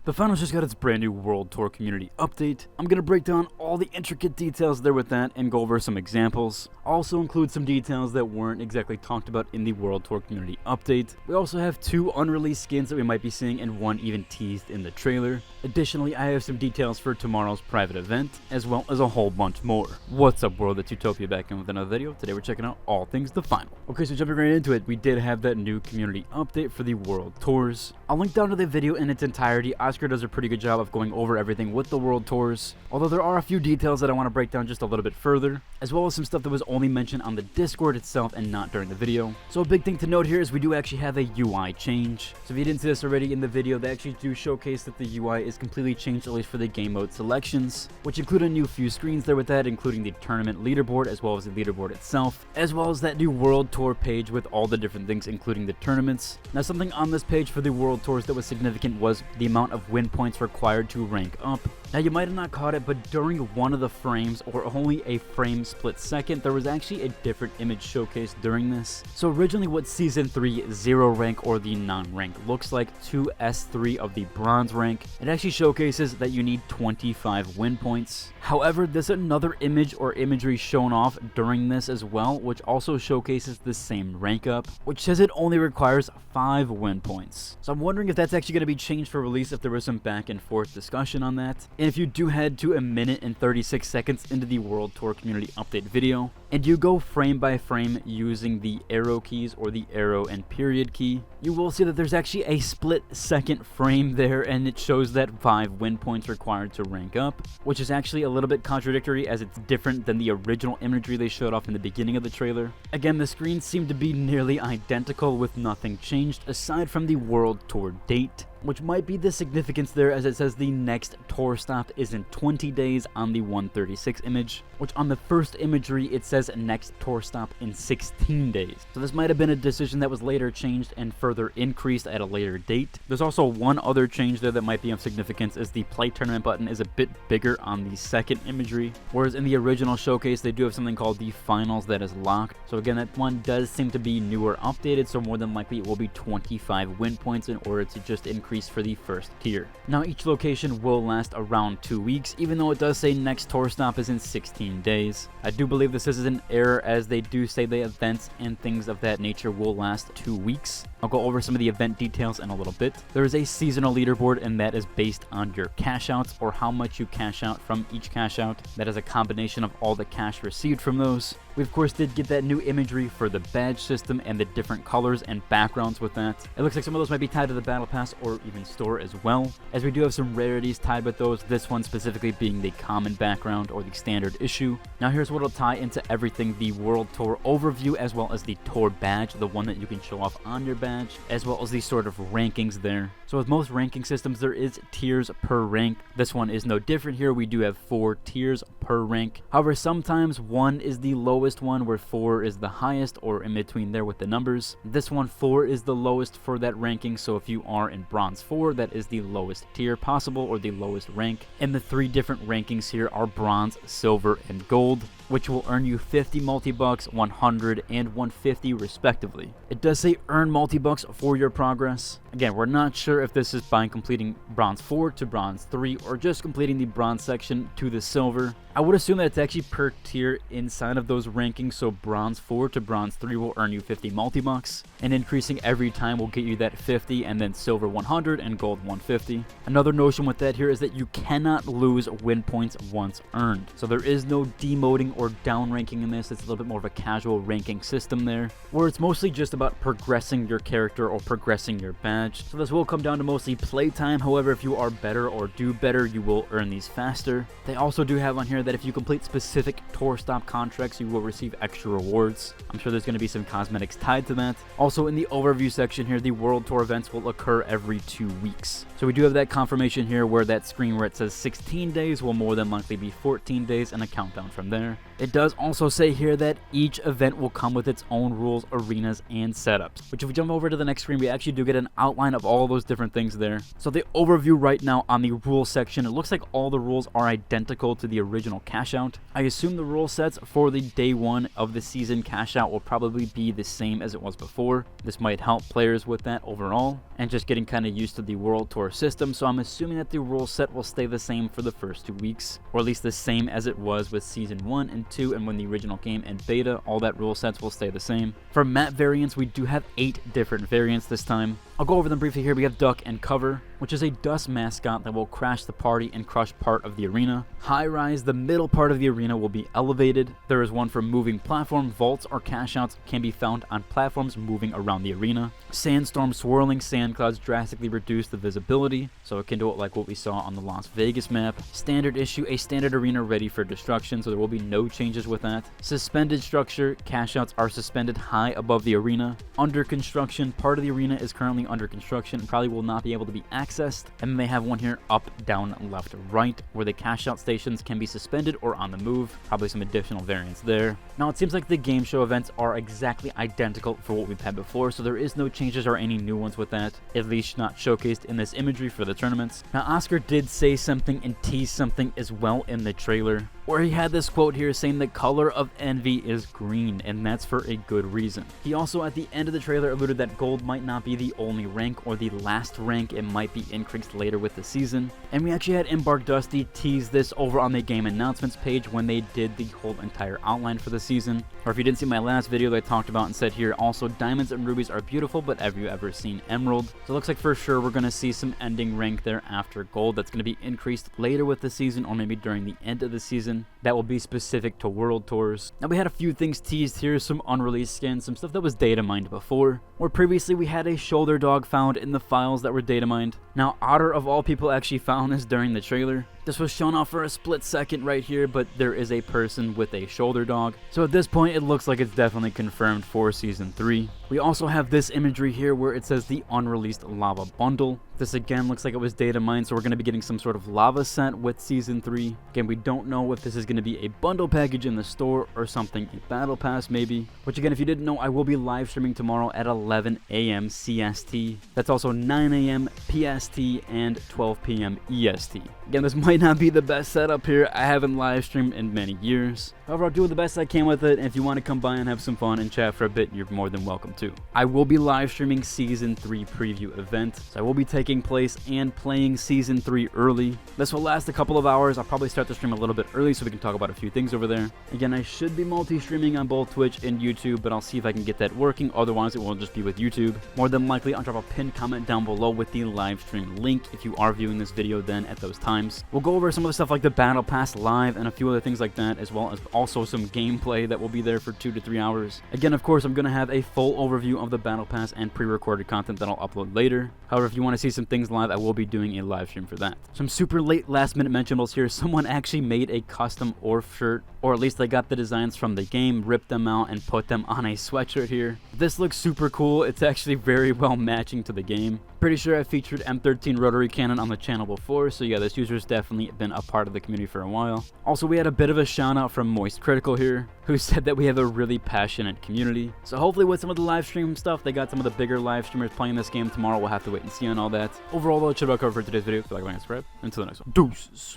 The finals just got its brand new World Tour community update. I'm going to break down all the intricate details there with that and go over some examples. Also include some details that weren't exactly talked about in the World Tour community update. We also have 2 unreleased skins that we might be seeing and 1 even teased in the trailer. Additionally, I have some details for tomorrow's private event, as well as a whole bunch more. What's up world, it's Utopia back in with another video. Today we're checking out all things the final. Okay, so jumping right into it, we did have that new community update for the World Tours. I'll link down to the video in its entirety. Oscar does a pretty good job of going over everything with the World Tours, although there are a few details that I want to break down just a little bit further, as well as some stuff that was only mentioned on the Discord itself and not during the video. So a big thing to note here is we do actually have a UI change. So if you didn't see this already in the video, they actually do showcase that the UI is completely changed, at least for the game mode selections, which include a new few screens there with that, including the tournament leaderboard as well as the leaderboard itself, as well as that new World Tour page with all the different things, including the tournaments. Now, something on this page for the World Tours that was significant was the amount of win points required to rank up. Now, you might have not caught it, but during one of the frames, or only a frame split second, there was actually a different image showcased during this. So originally what Season 3 0 rank or the non-rank looks like to S3 of the bronze rank, it actually showcases that you need 25 win points. However, there's another image or imagery shown off during this as well, which also showcases the same rank up, which says it only requires 5 win points. So I'm wondering if that's actually going to be changed for release, if there was some back and forth discussion on that. And if you do head to 1 minute and 36 seconds into the World Tour community update video, and you go frame by frame using the arrow keys or the arrow and period key, you will see that there's actually a split second frame there, and it shows that 5 win points required to rank up, which is actually a little bit contradictory as it's different than the original imagery they showed off in the beginning of the trailer. Again, the screens seem to be nearly identical with nothing changed aside from the World Tour date, which might be the significance there, as it says the next tour stop is in 20 days on the 136 image, which on the first imagery it says next tour stop in 16 days. So this might have been a decision that was later changed and further increased at a later date. There's also one other change there that might be of significance, is the play tournament button is a bit bigger on the second imagery, whereas in the original showcase they do have something called the finals that is locked. So again, that one does seem to be newer updated, so more than likely it will be 25 win points in order to just increase for the first tier. Now, each location will last around 2 weeks, even though it does say next tour stop is in 16 days. I do believe this is an error, as they do say the events and things of that nature will last 2 weeks. I'll go over some of the event details in a little bit. There is a seasonal leaderboard, and that is based on your cash outs, or how much you cash out from each cash out. That is a combination of all the cash received from those. We of course did get that new imagery for the badge system and the different colors and backgrounds with that. It looks like some of those might be tied to the battle pass or even store as well, as we do have some rarities tied with those, this one specifically being the common background or the standard issue. Now here's what will tie into everything: the World Tour overview, as well as the tour badge, the one that you can show off on your badge, as well as the sort of rankings there. So with most ranking systems, there is tiers per rank. This one is no different here. We do have 4 tiers per rank. However, sometimes 1 is the lowest one, where 4 is the highest, or in between there with the numbers. This one, 4 is the lowest for that ranking, so if you are in bronze 4, that is the lowest tier possible, or the lowest rank. And the 3 different rankings here are bronze, silver, and gold, which will earn you 50 multi-bucks, 100, and 150 respectively. It does say earn multi-bucks for your progress. Again, we're not sure if this is by completing bronze 4 to bronze 3, or just completing the bronze section to the silver. I would assume that it's actually per tier inside of those rankings, so bronze 4 to bronze 3 will earn you 50 multi-bucks, and increasing every time will get you that 50, and then silver 100 and gold 150. Another notion with that here is that you cannot lose win points once earned. So there is no demoting or down ranking in this. It's a little bit more of a casual ranking system there, where it's mostly just about progressing your character or progressing your badge. So this will come down to mostly playtime. However, if you are better or do better, you will earn these faster. They also do have on here that if you complete specific tour stop contracts, you will receive extra rewards. I'm sure there's going to be some cosmetics tied to that. Also, in the overview section here, the World Tour events will occur every 2 weeks. So we do have that confirmation here, where that screen where it says 16 days will more than likely be 14 days and a countdown from there. It does also say here that each event will come with its own rules, arenas, and setups, which if we jump over to the next screen, we actually do get an outline of all those different things there. So the overview right now on the rules section, it looks like all the rules are identical to the original cash out. I assume the rule sets for the day one of the season cash out will probably be the same as it was before. This might help players with that overall, and just getting kind of used to the World Tour system, so I'm assuming that the rule set will stay the same for the first 2 weeks, or at least the same as it was with Season 1 and 2 and when the original came in beta. All that rule sets will stay the same. For map variants, we do have 8 different variants this time. I'll go over them briefly here. We have Duck and Cover, which is a dust mascot that will crash the party and crush part of the arena. High Rise, the middle part of the arena will be elevated. There is one for moving platform. Vaults or cash outs can be found on platforms moving around the arena. Sandstorm, swirling sand clouds drastically reduce the visibility, so it can do it like what we saw on the Las Vegas map. Standard issue, a standard arena ready for destruction, so there will be no changes with that. Suspended structure, cash outs are suspended high above the arena. Under construction, part of the arena is currently under construction and probably will not be able to be accessed. And then they have one here up, down, left, right, where the cash out stations can be suspended or on the move. Probably some additional variants there. Now it seems like the game show events are exactly identical for what we've had before, so there is no changes or any new ones with that, at least not showcased in this imagery for the tournaments. Now Oscar did say something and tease something as well in the trailer, where he had this quote here saying the color of envy is green, and that's for a good reason. He also at the end of the trailer alluded that gold might not be the only rank or the last rank, it might be increased later with the season. And we actually had Embark Dusty tease this over on the game announcements page when they did the whole entire outline for the season. Or if you didn't see my last video that I talked about and said here, also diamonds and rubies are beautiful, but have you ever seen emerald? So it looks like for sure we're going to see some ending rank there after gold that's going to be increased later with the season, or maybe during the end of the season. That will be specific to World Tours. Now we had a few things teased here, some unreleased skins, some stuff that was data mined before, where previously we had a shoulder dog found in the files that were data mined. Now Otter of all people actually found this during the trailer. This was shown off for a split second right here, but there is a person with a shoulder dog. So at this point, it looks like it's definitely confirmed for Season 3. We also have this imagery here where it says the Unreleased Lava Bundle. This again looks like it was data mined, so we're going to be getting some sort of lava set with Season 3. Again, we don't know if this is going to be a bundle package in the store or something, a battle pass maybe. Which again, if you didn't know, I will be live streaming tomorrow at 11 a.m. CST. That's also 9 a.m. PST and 12 p.m. EST. Again, this might not be the best setup here. I haven't live streamed in many years. However, I'll do the best I can with it, and if you want to come by and have some fun and chat for a bit, you're more than welcome to. I will be live streaming Season 3 preview event, so I will be taking place and playing Season 3 early. This will last a couple of hours. I'll probably start the stream a little bit early so we can talk about a few things over there. Again, I should be multi-streaming on both Twitch and YouTube, but I'll see if I can get that working. Otherwise, it will just be with YouTube. More than likely, I'll drop a pinned comment down below with the live stream link if you are viewing this video then at those times. We'll go over some of the stuff like the Battle Pass live and a few other things like that, as well as also some gameplay that will be there for 2 to 3 hours. Again, of course, I'm going to have a full overview of the Battle Pass and pre-recorded content that I'll upload later. However, if you want to see some things live, I will be doing a live stream for that. Some super late last minute mentionables here. Someone actually made a custom Orf shirt, or at least they got the designs from the game, ripped them out, and put them on a sweatshirt here. This looks super cool. It's actually very well matching to the game. Pretty sure I featured M13 rotary cannon on the channel before, so yeah, this user's definitely been a part of the community for a while. Also, we had a bit of a shout out from Moist Critical here, who said that we have a really passionate community. So hopefully with some of the live stream stuff, they got some of the bigger live streamers playing this game tomorrow. We'll have to wait and see on all that. Overall though, it should about cover for today's video. If you like, subscribe. Until the next one. Deuces.